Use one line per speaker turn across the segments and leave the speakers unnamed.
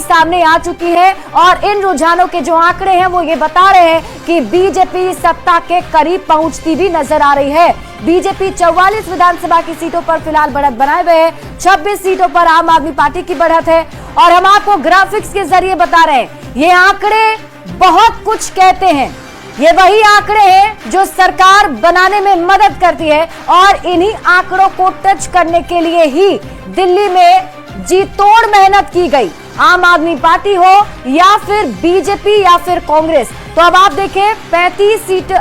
सामने आ चुकी है और इन रुझानों के जो आंकड़े हैं वो ये बता रहे हैं कि बीजेपी सत्ता के करीब पहुंचती भी नजर आ रही है। बीजेपी 44 विधानसभा की सीटों पर फिलहाल बढ़त बनाए हुए है, 26 सीटों पर आम आदमी पार्टी की बढ़त है। और हम आपको ग्राफिक्स के जरिए बता रहे हैं, ये आंकड़े बहुत कुछ कहते हैं। ये वही आंकड़े हैं जो सरकार बनाने में मदद करती है और इन्हीं आंकड़ों को टच करने के लिए ही दिल्ली में जी तोड़ मेहनत की गई, आम आदमी पार्टी हो या फिर बीजेपी या फिर कांग्रेस। तो अब आप देखें 35 सीट,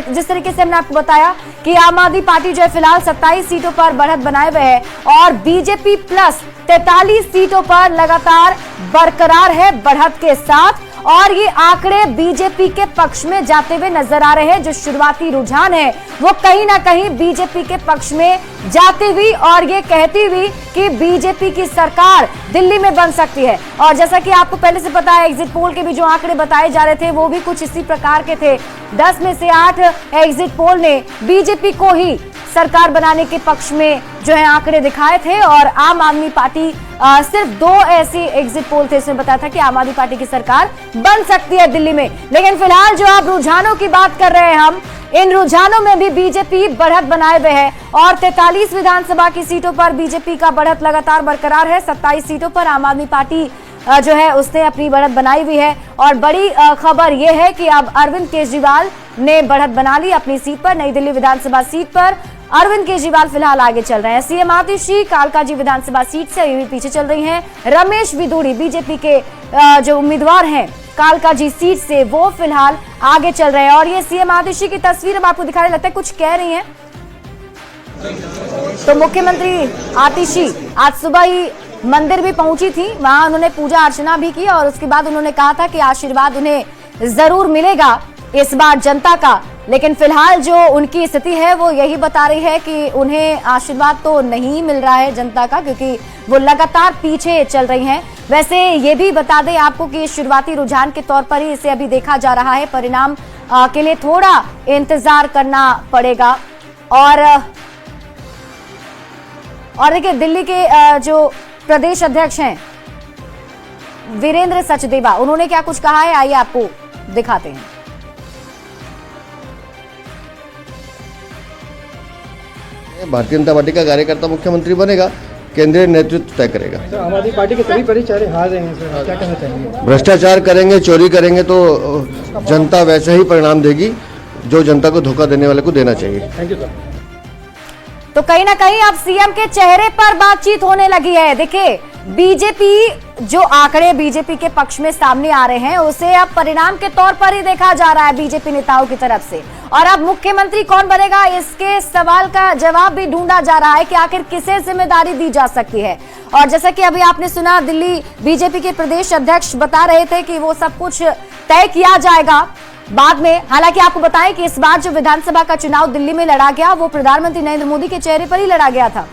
जिस तरीके से हमने आपको बताया कि आम आदमी पार्टी जो है फिलहाल 27 सीटों पर बढ़त बनाए हुए है और बीजेपी प्लस 43 सीटों पर लगातार बरकरार है बढ़त के साथ। और ये आंकड़े बीजेपी के पक्ष में जाते हुए नजर आ रहे हैं। जो शुरुआती रुझान है वो कहीं ना कहीं बीजेपी के पक्ष में जाती हुई और ये कहती हुई कि बीजेपी की सरकार दिल्ली में बन सकती है। और जैसा कि आपको पहले से पता है, एग्जिट पोल के भी जो आंकड़े बताए जा रहे थे वो भी कुछ इसी प्रकार के थे। 10 में से 8 एग्जिट पोल ने बीजेपी को ही सरकार बनाने के पक्ष में जो है आंकड़े दिखाए थे और आम आदमी पार्टी सिर्फ 2 ऐसे एग्जिट पोल थे इसमें बताया था कि आम आदमी पार्टी की सरकार बन सकती है दिल्ली में। लेकिन फिलहाल जो आप रुझानों की बात कर रहे हैं, हम इन रुझानों में भी बीजेपी बढ़त बनाए हुए है और 43 विधानसभा की सीटों पर बीजेपी का बढ़त लगातार बरकरार है। 27 सीटों पर आम आदमी पार्टी जो है उसने अपनी बढ़त बनाई हुई है। और बड़ी खबर यह है कि अब अरविंद केजरीवाल ने बढ़त बना ली अपनी सीट पर। नई दिल्ली विधानसभा सीट पर अरविंद केजरीवाल फिलहाल आगे चल रहे हैं। सीएम आतिशी कालकाजी विधानसभा सीट से भी पीछे चल रही हैं। रमेश विदुड़ी बीजेपी के जो उम्मीदवार हैं कालकाजी सीट से, वो फिलहाल आगे चल रहे हैं। और ये सीएम आतिशी की तस्वीर हम आपको दिखाने लगता है कुछ कह रही हैं। तो मुख्यमंत्री आतिशी आज सुबह ही मंदिर भी पहुंची थी, वहां उन्होंने पूजा अर्चना भी की और उसके बाद उन्होंने कहा था कि आशीर्वाद उन्हें जरूर मिलेगा इस बार जनता का। लेकिन फिलहाल जो उनकी स्थिति है वो यही बता रही है कि उन्हें आशीर्वाद तो नहीं मिल रहा है जनता का, क्योंकि वो लगातार पीछे चल रही हैं। वैसे ये भी बता दें आपको कि शुरुआती रुझान के तौर पर ही इसे अभी देखा जा रहा है, परिणाम के लिए थोड़ा इंतजार करना पड़ेगा। और देखिए दिल्ली के जो प्रदेश अध्यक्ष हैं वीरेंद्र सचदेवा, उन्होंने क्या कुछ कहा है आइए आपको दिखाते हैं।
भारतीय जनता पार्टी का कार्यकर्ता मुख्यमंत्री बनेगा, केंद्रीय नेतृत्व तय करेगा।
आम आदमी पार्टी के सभी परिचय हार रहे हैं सर, क्या कहना चाहेंगे?
भ्रष्टाचार करेंगे, चोरी करेंगे तो जनता वैसे ही परिणाम देगी जो जनता को धोखा देने वाले को देना चाहिए।
Thank you sir.
तो कहीं ना कहीं अब सीएम के चेहरे पर बातचीत होने लगी है। देखिए बीजेपी जो आंकड़े बीजेपी के पक्ष में सामने आ रहे हैं उसे अब परिणाम के तौर पर ही देखा जा रहा है बीजेपी नेताओं की तरफ से। और अब मुख्यमंत्री कौन बनेगा इसके सवाल का जवाब भी ढूंढा जा रहा है कि आखिर किसे जिम्मेदारी दी जा सकती है। और जैसा कि अभी आपने सुना, दिल्ली बीजेपी के प्रदेश अध्यक्ष बता रहे थे कि वो सब कुछ तय किया जाएगा बाद में। हालांकि आपको बताएं कि इस बार जो विधानसभा का चुनाव दिल्ली में लड़ा गया वो प्रधानमंत्री नरेंद्र मोदी के चेहरे पर ही लड़ा गया था।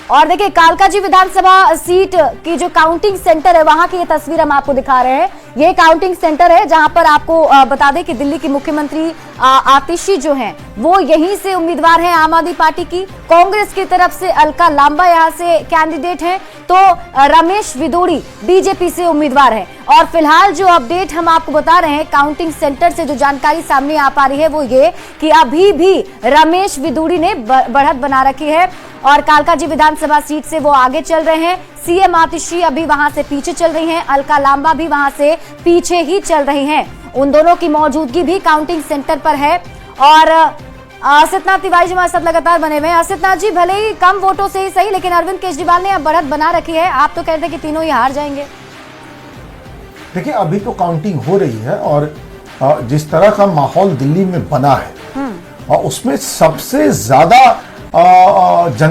और देखिए कालकाजी विधानसभा सीट की जो काउंटिंग सेंटर है वहां की ये तस्वीर हम आपको दिखा रहे हैं। ये काउंटिंग सेंटर है जहां पर आपको बता दें कि दिल्ली की मुख्यमंत्री आतिशी जो हैं वो यहीं से उम्मीदवार हैं आम आदमी पार्टी की। कांग्रेस की तरफ से अलका लांबा यहां से कैंडिडेट हैं, तो रमेश विदुड़ी बीजेपी से उम्मीदवार हैं। और फिलहाल जो अपडेट हम आपको बता रहे हैं काउंटिंग सेंटर से जो जानकारी सामने आ पा रही है वो ये कि अभी भी रमेश विदुड़ी ने बढ़त बना रखी है और कालकाजी विधानसभा सीट से वो आगे चल रहे हैं। सीएम आतिशी अभी वहां से पीछे चल रही हैं, अलका लांबा भी वहां से पीछे ही चल रही हैं। उन दोनों की मौजूदगी भी काउंटिंग सेंटर पर है। और असितनाथ तिवारी जी हमारे साथ लगातार बने हुए हैं। असितनाथ जी, भले ही कम वोटों से ही सही लेकिन अरविंद केजरीवाल ने अब बढ़त बना रखी है, आप तो कहते हैं कि तीनों ही हार जाएंगे।
देखिए अभी तो काउंटिंग हो रही है और जिस तरह का माहौल दिल्ली में बना है और उसमें सबसे ज्यादा